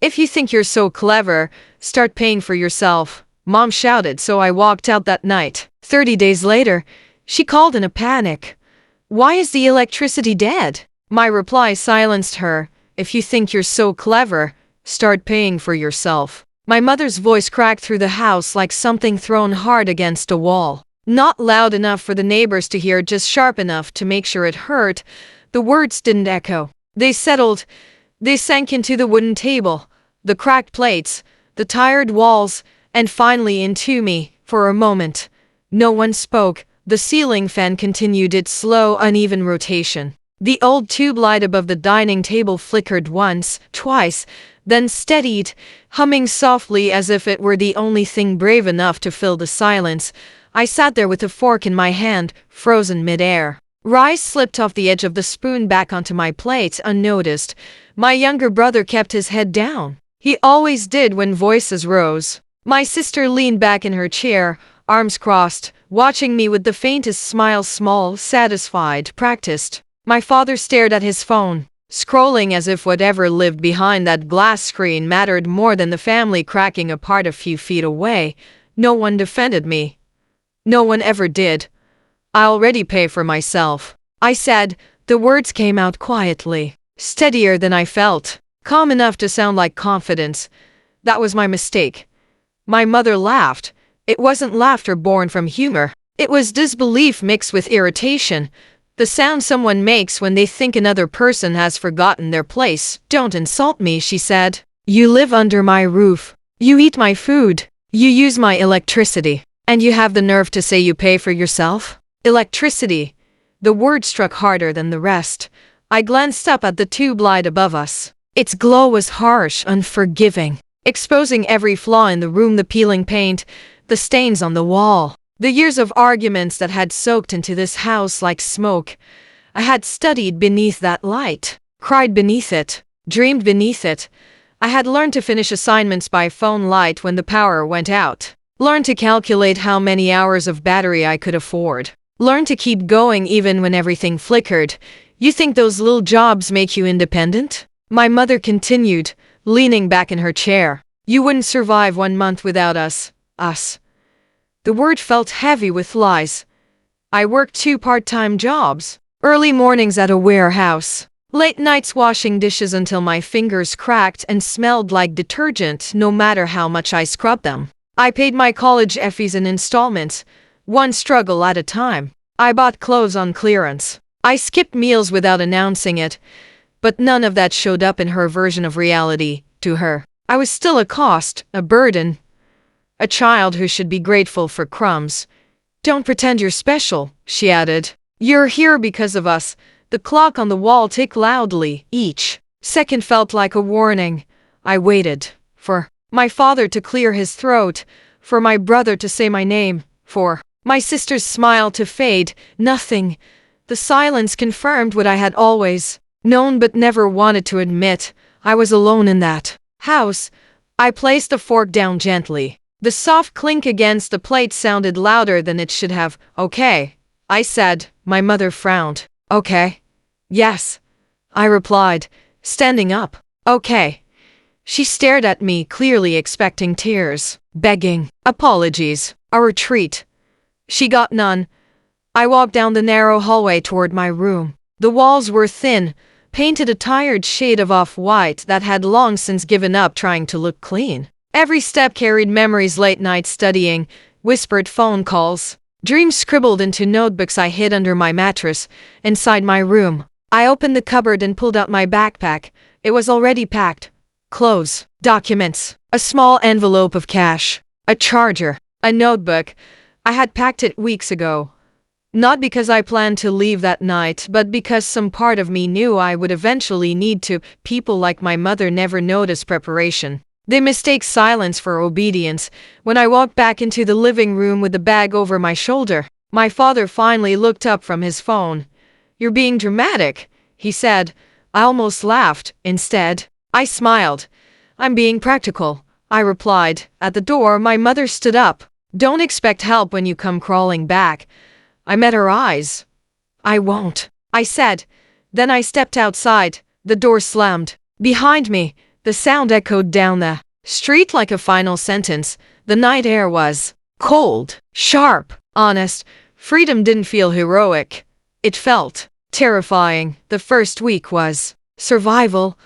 If you think you're so clever, start paying for yourself, Mom shouted, so I walked out that night. 30 days later, she called in a panic. Why is the electricity dead? My reply silenced her. If you think you're so clever, start paying for yourself. My mother's voice cracked through the house like something thrown hard against a wall. Not loud enough for the neighbors to hear, just sharp enough to make sure it hurt. The words didn't echo. They settled. They sank into the wooden table, the cracked plates, the tired walls, and finally into me. For a moment, no one spoke. The ceiling fan continued its slow, uneven rotation. The old tube light above the dining table flickered once, twice, then steadied, humming softly as if it were the only thing brave enough to fill the silence. I sat there with a fork in my hand, frozen mid-air. Rice slipped off the edge of the spoon back onto my plate unnoticed. My younger brother kept his head down. He always did when voices rose. My sister leaned back in her chair, arms crossed, watching me with the faintest smile, small, satisfied, practiced. My father stared at his phone, scrolling as if whatever lived behind that glass screen mattered more than the family cracking apart a few feet away. No one defended me. No one ever did. I already pay for myself, I said. The words came out quietly, steadier than I felt, calm enough to sound like confidence. That was my mistake. My mother laughed. It wasn't laughter born from humor. It was disbelief mixed with irritation. The sound someone makes when they think another person has forgotten their place. Don't insult me, she said. You live under my roof. You eat my food. You use my electricity. And you have the nerve to say you pay for yourself? Electricity. The word struck harder than the rest. I glanced up at the tube light above us. Its glow was harsh, unforgiving, exposing every flaw in the room, the peeling paint, the stains on the wall, the years of arguments that had soaked into this house like smoke. I had studied beneath that light, cried beneath it, dreamed beneath it. I had learned to finish assignments by phone light when the power went out, learned to calculate how many hours of battery I could afford, learned to keep going even when everything flickered. You think those little jobs make you independent? My mother continued, leaning back in her chair. You wouldn't survive 1 month without us. Us. The word felt heavy with lies. I worked 2 part-time jobs. Early mornings at a warehouse. Late nights washing dishes until my fingers cracked and smelled like detergent no matter how much I scrubbed them. I paid my college fees in installments, one struggle at a time. I bought clothes on clearance. I skipped meals without announcing it. But none of that showed up in her version of reality. To her, I was still a cost, a burden. A child who should be grateful for crumbs. Don't pretend you're special, she added. You're here because of us. The clock on the wall ticked loudly. Each second felt like a warning. I waited for my father to clear his throat, for my brother to say my name, for my sister's smile to fade. Nothing. The silence confirmed what I had always known but never wanted to admit. I was alone in that house. I placed the fork down gently. The soft clink against the plate sounded louder than it should have. Okay, I said. My mother frowned. Okay. Yes, I replied, standing up. Okay. She stared at me, clearly expecting tears, begging, apologies, a retreat. She got none. I walked down the narrow hallway toward my room. The walls were thin, painted a tired shade of off-white that had long since given up trying to look clean. Every step carried memories, late night studying, whispered phone calls, dreams scribbled into notebooks I hid under my mattress. Inside my room, I opened the cupboard and pulled out my backpack. It was already packed. Clothes, documents, a small envelope of cash, a charger, a notebook. I had packed it weeks ago. Not because I planned to leave that night, but because some part of me knew I would eventually need to. People like my mother never notice preparation. They mistake silence for obedience. When I walked back into the living room with the bag over my shoulder, my father finally looked up from his phone. You're being dramatic, he said. I almost laughed. Instead, I smiled. I'm being practical, I replied. At the door, my mother stood up. Don't expect help when you come crawling back. I met her eyes. I won't, I said. Then I stepped outside. The door slammed behind me. The sound echoed down the street like a final sentence. The night air was cold, sharp, honest. Freedom didn't feel heroic. It felt terrifying. The first week was survival.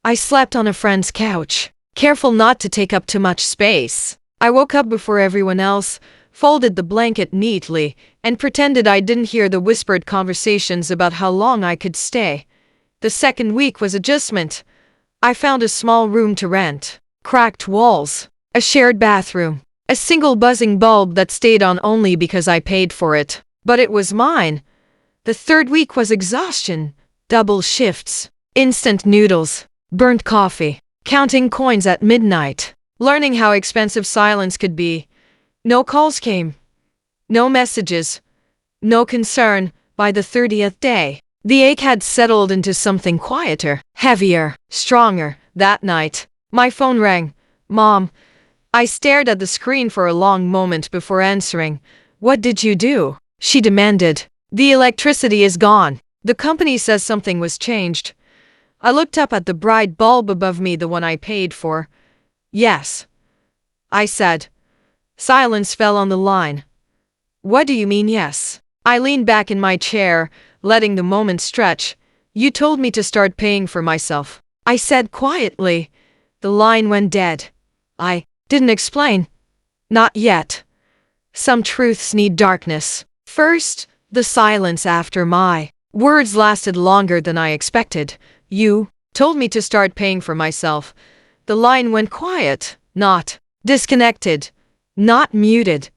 I slept on a friend's couch, careful not to take up too much space. I woke up before everyone else, folded the blanket neatly, and pretended I didn't hear the whispered conversations about how long I could stay. The second week was adjustment. I found a small room to rent, cracked walls, a shared bathroom, a single buzzing bulb that stayed on only because I paid for it. But it was mine. The third week was exhaustion, double shifts, instant noodles, burnt coffee, counting coins at midnight, learning how expensive silence could be. No calls came, no messages, no concern. By the 30th day, the ache had settled into something quieter, heavier, stronger. That night, my phone rang. Mom. I stared at the screen for a long moment before answering. What did you do? She demanded. The electricity is gone. The company says something was changed. I looked up at the bright bulb above me, the one I paid for. Yes, I said. Silence fell on the line. What do you mean, yes? I leaned back in my chair, letting the moment stretch. You told me to start paying for myself, I said quietly. The line went dead. I didn't explain. Not yet. Some truths need darkness. First, the silence after my words lasted longer than I expected. You told me to start paying for myself. The line went quiet, not disconnected, not muted,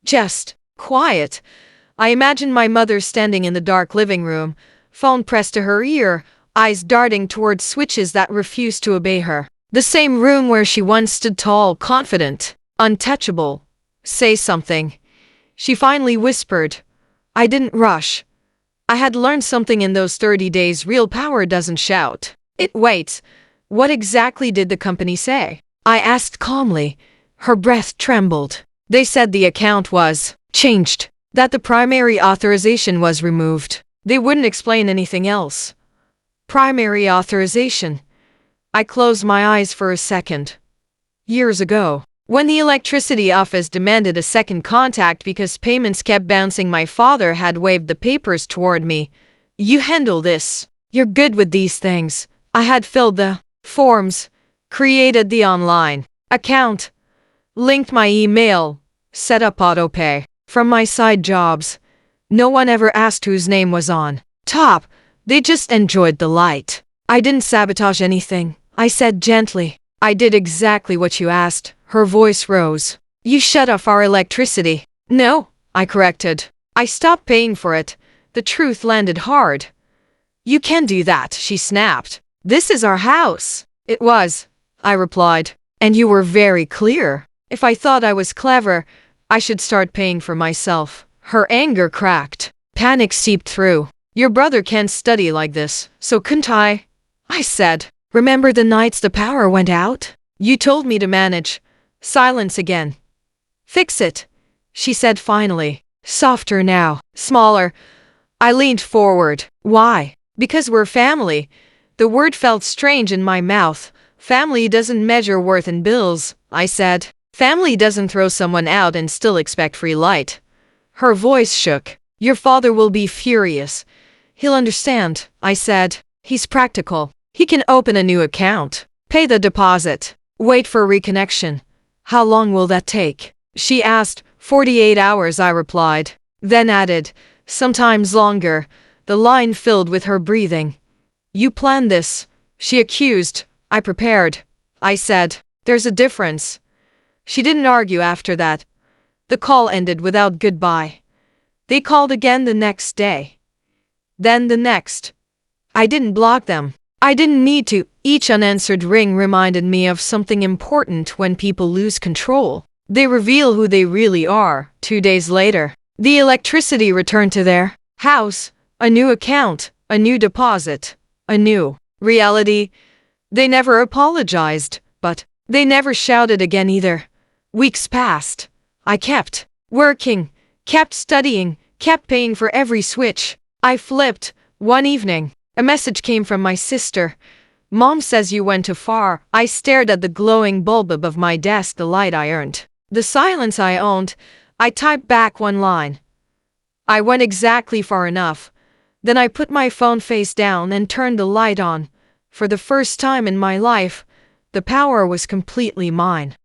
just quiet. I imagined my mother standing in the dark living room, phone pressed to her ear, eyes darting towards switches that refused to obey her. The same room where she once stood tall, confident, untouchable. Say something, she finally whispered. I didn't rush. I had learned something in those 30 days. Real power doesn't shout. It waits. What exactly did the company say? I asked calmly. Her breath trembled. They said the account was changed, that the primary authorization was removed. They wouldn't explain anything else. Primary authorization. I closed my eyes for a second. Years ago, when the electricity office demanded a second contact because payments kept bouncing, my father had waved the papers toward me. You handle this. You're good with these things. I had filled the forms, created the online account, linked my email, set up autopay. From my side jobs, no one ever asked whose name was on top. They just enjoyed the light. I didn't sabotage anything, I said gently. I did exactly what you asked. Her voice rose. You shut off our electricity. No, I corrected. I stopped paying for it. The truth landed hard. You can't do that, she snapped. This is our house. It was, I replied. And you were very clear. If I thought I was clever, I should start paying for myself. Her anger cracked. Panic seeped through. Your brother can't study like this, so couldn't I? I said. Remember the nights the power went out? You told me to manage. Silence again. Fix it, she said finally. Softer now, smaller. I leaned forward. Why? Because we're family. The word felt strange in my mouth. Family doesn't measure worth in bills, I said. Family doesn't throw someone out and still expect free light. Her voice shook. Your father will be furious. He'll understand, I said. He's practical. He can open a new account, pay the deposit, wait for reconnection. How long will that take? She asked. 48 hours, I replied. Then added, sometimes longer. The line filled with her breathing. You planned this, she accused. I prepared, I said. There's a difference. She didn't argue after that. The call ended without goodbye. They called again the next day. Then the next. I didn't block them. I didn't need to. Each unanswered ring reminded me of something important. When people lose control, they reveal who they really are. 2 days later, the electricity returned to their house. A new account, a new deposit, a new reality. They never apologized, but they never shouted again either. Weeks passed. I kept working, kept studying, kept paying for every switch. I flipped. One evening, a message came from my sister. Mom says you went too far. I stared at the glowing bulb above my desk, the light I earned. The silence I owned. I typed back one line. I went exactly far enough. Then I put my phone face down and turned the light on. For the first time in my life, the power was completely mine.